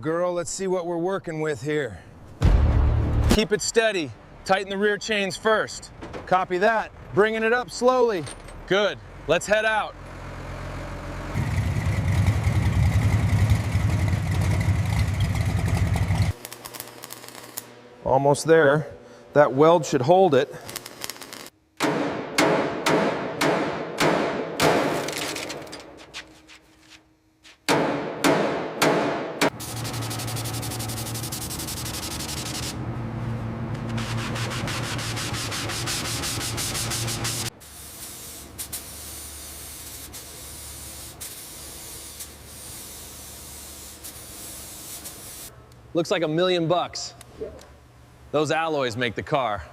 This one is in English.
girl. Let's see what we're working with here. Keep it steady. Tighten the rear chains first. Copy that. Bringing it up slowly. Good. Let's head out. Almost there. That weld should hold it. Looks like $1 million. Those alloys make the car.